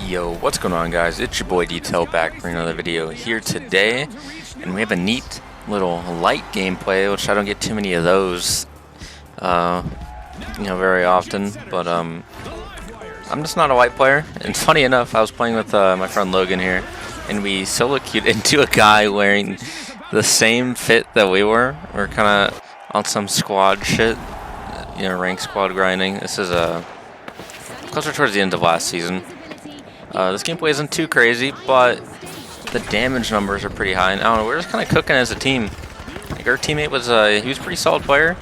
Yo, what's going on, guys? It's your boy Detail back for another video here today, and we have a neat little light gameplay, which I don't get too many of those, very often. But I'm just not a light player, and funny enough, I was playing with my friend Logan here, and we solo queued into a guy wearing the same fit that we were. We're kind of on some squad shit, rank squad grinding. This is closer towards the end of last season. This gameplay isn't too crazy, but the damage numbers are pretty high. And I don't know, we're just kind of cooking as a team. Like, our teammate was he was a pretty solid player.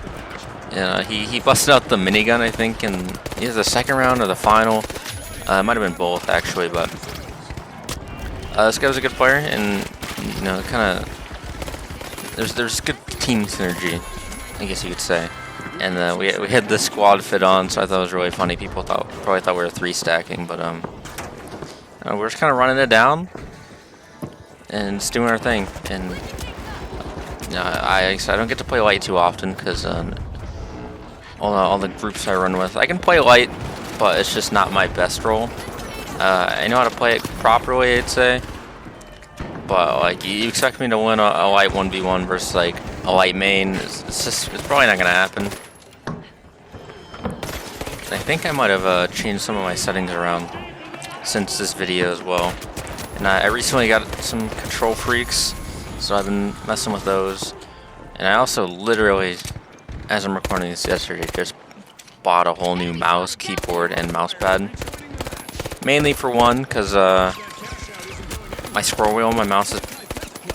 And he busted out the minigun, I think, in either the second round or the final. It might have been both, actually, but this guy was a good player, and kind of there's good team synergy, I guess you could say. And we had the squad fit on, so I thought it was really funny. People probably thought we were 3-stacking, but we're just kind of running it down and just doing our thing. And I don't get to play light too often because all the groups I run with, I can play light, but it's just not my best role. I know how to play it properly, I'd say, but like you expect me to win a light 1v1 versus like a light main, it's probably not gonna happen. I think I might have changed some of my settings around since this video as well. And I recently got some control freaks, so I've been messing with those. And I also literally, as I'm recording this yesterday, just bought a whole new mouse, keyboard, and mouse pad. Mainly for one, because my scroll wheel on my mouse has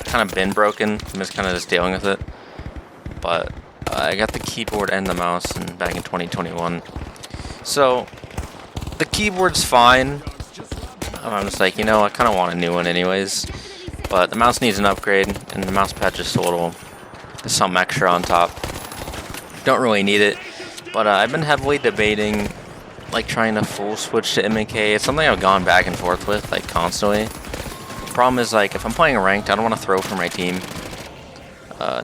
kind of been broken. I'm just kind of just dealing with it. But I got the keyboard and the mouse back in 2021. So the keyboard's fine. I'm just like, I kind of want a new one anyways. But the mouse needs an upgrade, and the mouse pad just some extra on top. Don't really need it. But I've been heavily debating, like, trying to full switch to MK. It's something I've gone back and forth with, like, constantly. The problem is, like, if I'm playing ranked, I don't want to throw for my team.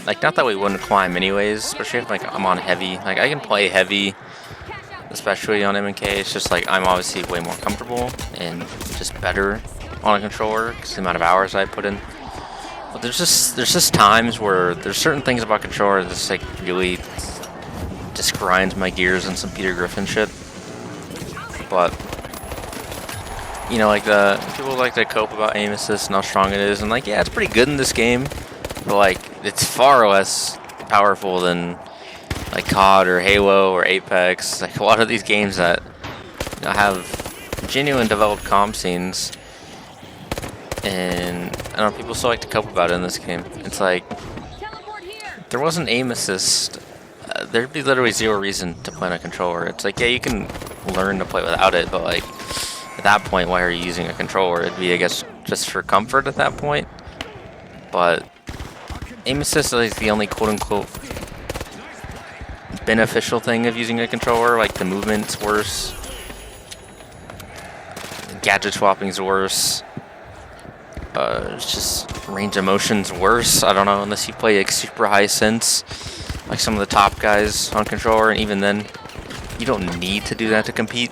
Like, not that we wouldn't climb anyways, especially if, like, I'm on heavy. Like, I can play heavy, especially on MK. It's just, like, I'm obviously way more comfortable and just better on a controller because the amount of hours I put in. But there's just times where there's certain things about controller that's, like, really just grinds my gears and some Peter Griffin shit. But like, people like to cope about aim assist and how strong it is, and like, yeah, it's pretty good in this game, but like, it's far less powerful than like COD or Halo or Apex. Like, a lot of these games that have genuine developed comp scenes, and I don't know, people still like to cope about it in this game. It's like, if there wasn't aim assist, there'd be literally zero reason to play on a controller. It's like, yeah, you can learn to play without it, but like, at that point, why are you using a controller? It'd be, I guess, just for comfort at that point. But aim assist is the only quote-unquote beneficial thing of using a controller. Like, the movement's worse, gadget swapping's worse, it's just range of motion's worse. I don't know, unless you play like super high sense, like some of the top guys on controller, and even then, you don't need to do that to compete.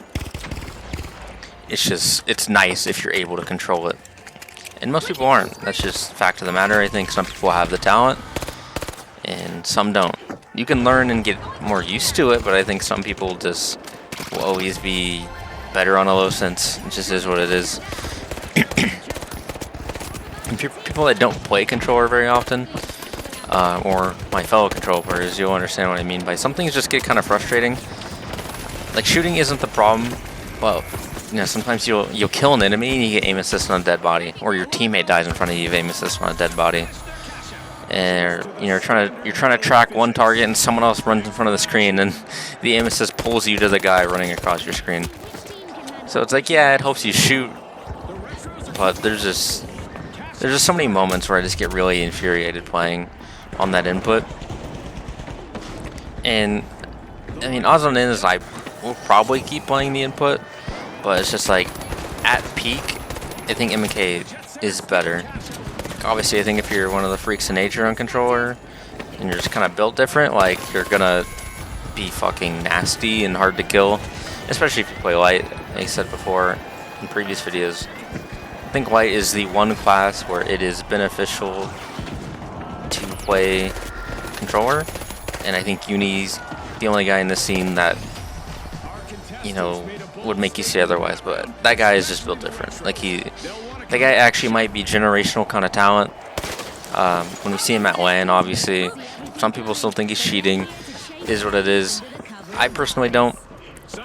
It's nice if you're able to control it. And most people aren't. That's just fact of the matter. I think some people have the talent, and some don't. You can learn and get more used to it, but I think some people just will always be better on a low sense. It just is what it is. And people that don't play controller very often, or my fellow controller players, you'll understand what I mean by some things just get kind of frustrating. Like, shooting isn't the problem. Well, sometimes you'll kill an enemy and you get aim assist on a dead body, or your teammate dies in front of you, you have aim assist on a dead body, and you're trying to track one target and someone else runs in front of the screen, and the aim assist pulls you to the guy running across your screen. So it's like, yeah, it helps you shoot, but there's just so many moments where I just get really infuriated playing on that input. And I mean, odds on ends, I will probably keep playing the input. But it's just like, at peak, I think MK is better. Obviously, I think if you're one of the freaks of nature on controller, and you're just kind of built different, like, you're gonna be fucking nasty and hard to kill. Especially if you play light, like I said before. in previous videos, I think White is the one class where it is beneficial to play controller, and I think Uni's the only guy in the scene that, you know, would make you say otherwise. But that guy is just built different. Like that guy actually might be generational kind of talent. When we see him at LAN, obviously, some people still think he's cheating. Is what it is. I personally don't.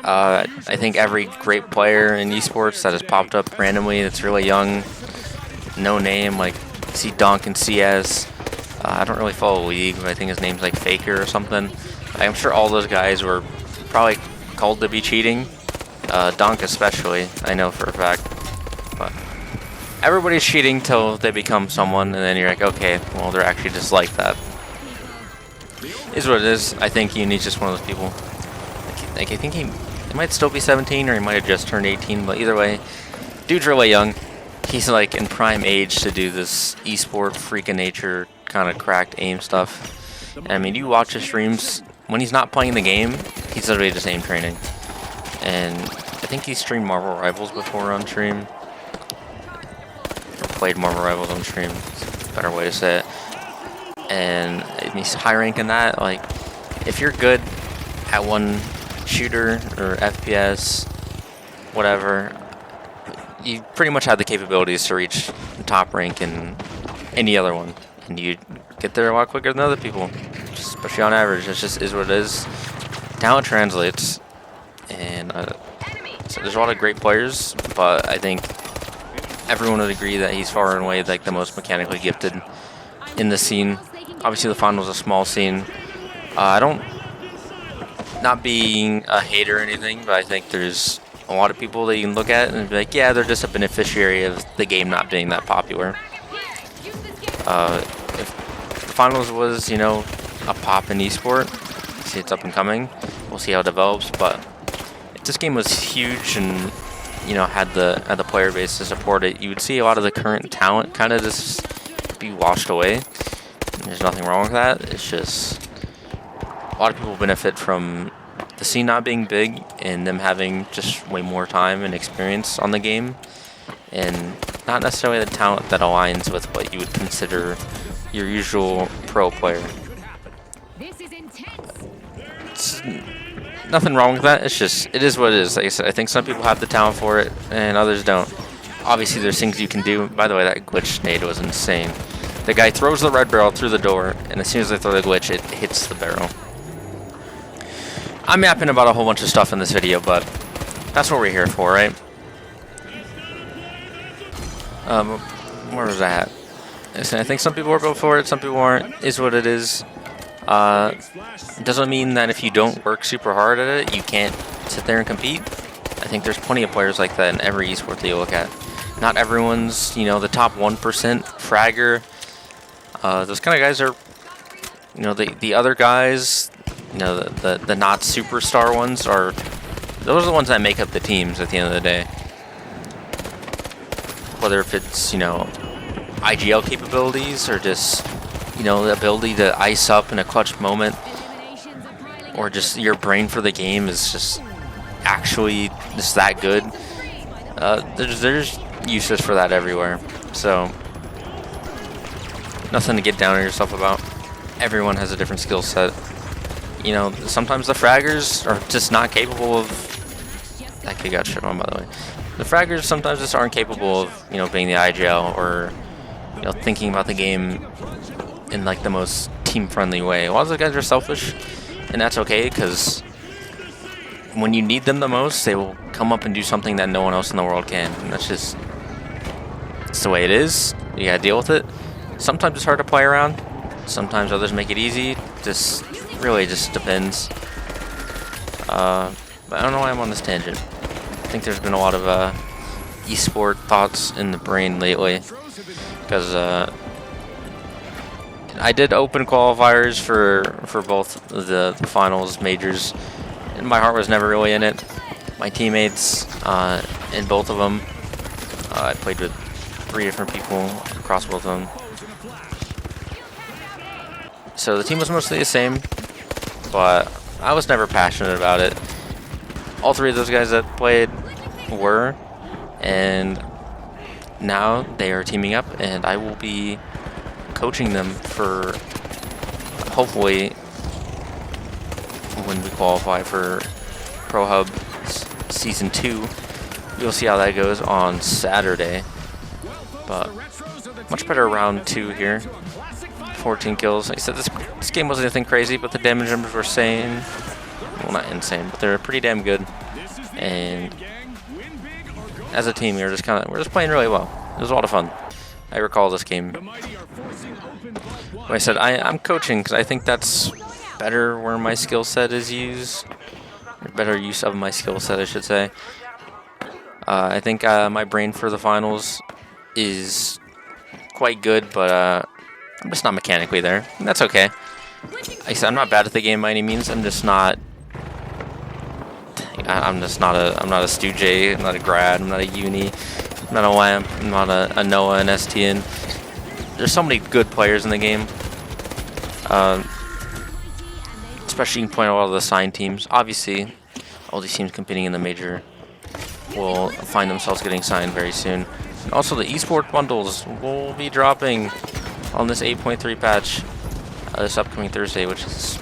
I think every great player in esports that has popped up randomly that's really young, no name, like see Donk in CS. I don't really follow League, but I think his name's like Faker or something. I'm sure all those guys were probably called to be cheating. Donk especially, I know for a fact. But everybody's cheating till they become someone, and then you're like, okay, well, they're actually just like that. Is what it is. I think Uni's just one of those people. Like I think he might still be 17, or he might have just turned 18, but either way, dude's really young. He's like in prime age to do this esport freak of nature kind of cracked aim stuff. And I mean, you watch his streams, when he's not playing the game, he's literally just aim training. And I think he streamed Marvel Rivals before on stream. Or played Marvel Rivals on stream, it's a better way to say it. And he's high rank in that. Like, if you're good at one shooter or FPS, whatever, you pretty much have the capabilities to reach the top rank in any other one, and you get there a lot quicker than other people, especially on average. It just is what it is. Talent translates, and so there's a lot of great players, but I think everyone would agree that he's far and away like the most mechanically gifted in the scene. Obviously, the finals is a small scene. Not being a hater or anything, but I think there's a lot of people that you can look at and be like, yeah, they're just a beneficiary of the game not being that popular. If the finals was, you know, a pop in esport, see it's up and coming, we'll see how it develops. But if this game was huge and, you know, had the player base to support it, you would see a lot of the current talent kind of just be washed away. There's nothing wrong with that. It's just a lot of people benefit from the scene not being big and them having just way more time and experience on the game, and not necessarily the talent that aligns with what you would consider your usual pro player. It's nothing wrong with that. It's just, it is what it is. Like I said, I think some people have the talent for it and others don't. Obviously, there's things you can do. By the way, that glitch nade was insane. The guy throws the red barrel through the door, and as soon as I throw the glitch, it hits the barrel. I'm yapping about a whole bunch of stuff in this video, but that's what we're here for, right? Where was that? I think some people are built for it, some people aren't. Is what it is. Doesn't mean that if you don't work super hard at it, you can't sit there and compete. I think there's plenty of players like that in every esport that you look at. Not everyone's, you know, the top 1% fragger. Those kind of guys are, you know, the other guys, you know, the not superstar ones are, those are the ones that make up the teams at the end of the day. Whether if it's, you know, IGL capabilities or just, you know, the ability to ice up in a clutch moment, or just your brain for the game is just actually just that good. There's uses for that everywhere. So nothing to get down on yourself about. Everyone has a different skill set. You know, sometimes the fraggers are just not capable of... That kid got shit on, by the way. The fraggers sometimes just aren't capable of, you know, being the IGL or, you know, thinking about the game in like the most team-friendly way. A lot of those guys are selfish, and that's okay, because when you need them the most, they will come up and do something that no one else in the world can. And that's just... It's the way it is. You gotta deal with it. Sometimes it's hard to play around. Sometimes others make it easy. Just really just depends. But I don't know why I'm on this tangent. I think there's been a lot of esport thoughts in the brain lately, because I did open qualifiers for both the finals majors, and my heart was never really in it. My teammates in both of them, I played with 3 different people across both of them. So the team was mostly the same, but I was never passionate about it. All 3 of those guys that played were, and now they are teaming up, and I will be coaching them for hopefully when we qualify for Pro Hub Season 2. You'll see how that goes on Saturday. But much better round 2 here. 14 kills. Like I said, this game wasn't anything crazy, but the damage numbers were insane. Well, not insane, but they're pretty damn good. And as a team, we're just playing really well. It was a lot of fun. I recall this game. Like I said, I'm coaching because I think that's better where my skill set is used. Or better use of my skill set, I should say. I think my brain for the finals is quite good, but I'm just not mechanically there. And that's okay. Like I said, I'm not bad at the game by any means. I'm just not. I'm not a Stu J. I'm not a grad. I'm not a uni. I'm not a Lamp. I'm not a Noah and STN. There's so many good players in the game. Especially you can point out all of the signed teams. Obviously, all these teams competing in the major will find themselves getting signed very soon. And also, the esports bundles will be dropping on this 8.3 patch this upcoming Thursday, which is...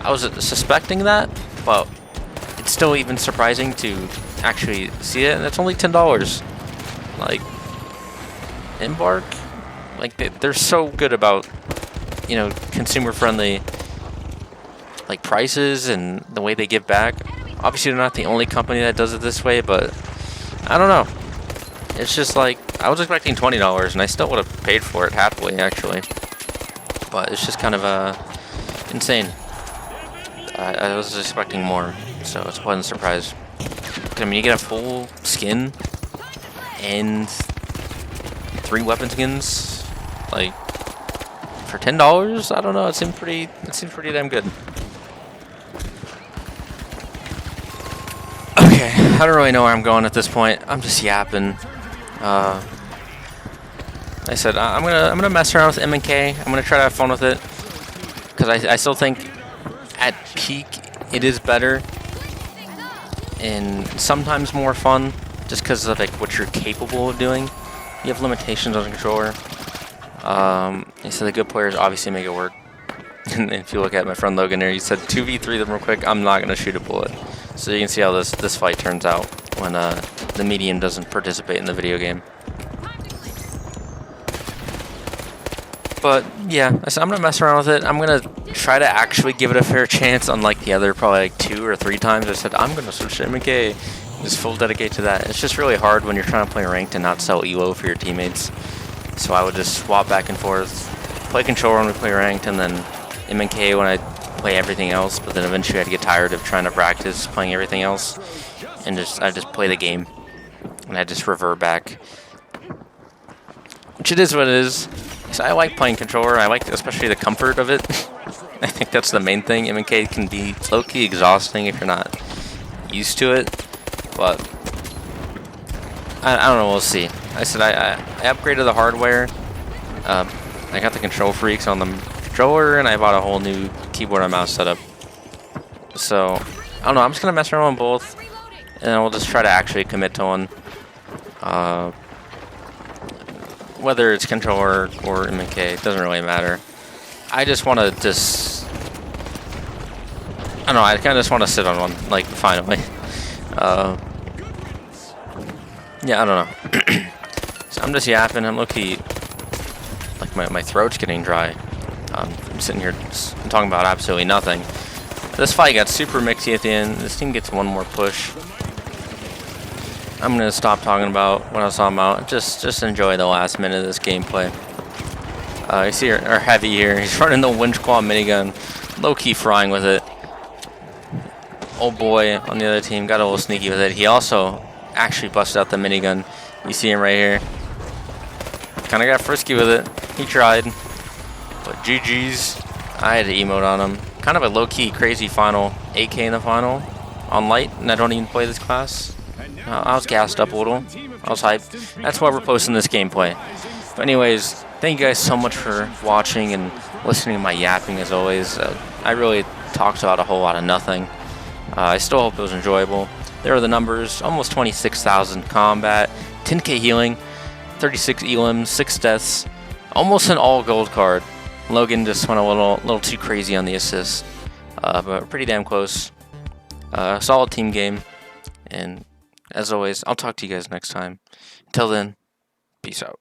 I was suspecting that, but it's still even surprising to actually see it, and it's only $10. Like, Embark, like they're so good about, you know, consumer-friendly like prices and the way they give back. Obviously, they're not the only company that does it this way, but I don't know. It's just like I was expecting $20, and I still would have paid for it happily, actually. But it's just kind of insane. I was expecting more, so it's a pleasant surprise. I mean, you get a full skin and 3 weapon skins, like for $10. I don't know. It seemed pretty damn good. Okay, I don't really know where I'm going at this point. I'm just yapping. Like I said, I'm gonna mess around with M&K. I'm gonna try to have fun with it because I still think at peak it is better and sometimes more fun just because of like what you're capable of doing. You have limitations on the controller. So the good players obviously make it work. And if you look at my friend Logan there, he said 2v3 them real quick. I'm not gonna shoot a bullet. So you can see how this fight turns out when the medium doesn't participate in the video game. But yeah, I'm gonna mess around with it. I'm gonna try to actually give it a fair chance, unlike the other probably like 2 or 3 times I said I'm gonna switch to MK. Just full dedicate to that. It's just really hard when you're trying to play ranked and not sell ELO for your teammates. So I would just swap back and forth, play controller when we play ranked, and then MK when I play everything else. But then eventually I'd get tired of trying to practice playing everything else, and I just play the game, and I just revert back. Which it is what it is. So I like playing controller. I like especially the comfort of it. I think that's the main thing. MK can be low-key exhausting if you're not used to it. But I don't know. We'll see. I said I upgraded the hardware. I got the control freaks on the controller, and I bought a whole new keyboard and mouse setup. So I don't know. I'm just gonna mess around with both, and we'll just try to actually commit to one. Whether it's controller or MK, it doesn't really matter. I just want to I don't know, I kind of just want to sit on one, like, finally. Yeah, I don't know. So I'm just yapping. I'm low-key, like, my throat's getting dry. I'm sitting here talking about absolutely nothing. This fight got super mixy at the end. This team gets one more push. I'm gonna stop talking about what I was talking about. Just enjoy the last minute of this gameplay. You see our Heavy here. He's running the winch claw minigun, low-key frying with it. Old boy on the other team got a little sneaky with it. He also actually busted out the minigun. You see him right here. Kind of got frisky with it. He tried, but GG's. I had to emote on him. Kind of a low-key crazy final. 8K in the final on light, and I don't even play this class. I was gassed up a little. I was hyped. That's why we're posting this gameplay. But anyways, thank you guys so much for watching and listening to my yapping as always. I really talked about a whole lot of nothing. I still hope it was enjoyable. there are the numbers. Almost 26,000 combat, 10k healing, 36 elims, 6 deaths, almost an all gold card. Logan just went a little too crazy on the assist, but pretty damn close. Solid team game, and as always, I'll talk to you guys next time. Until then, peace out.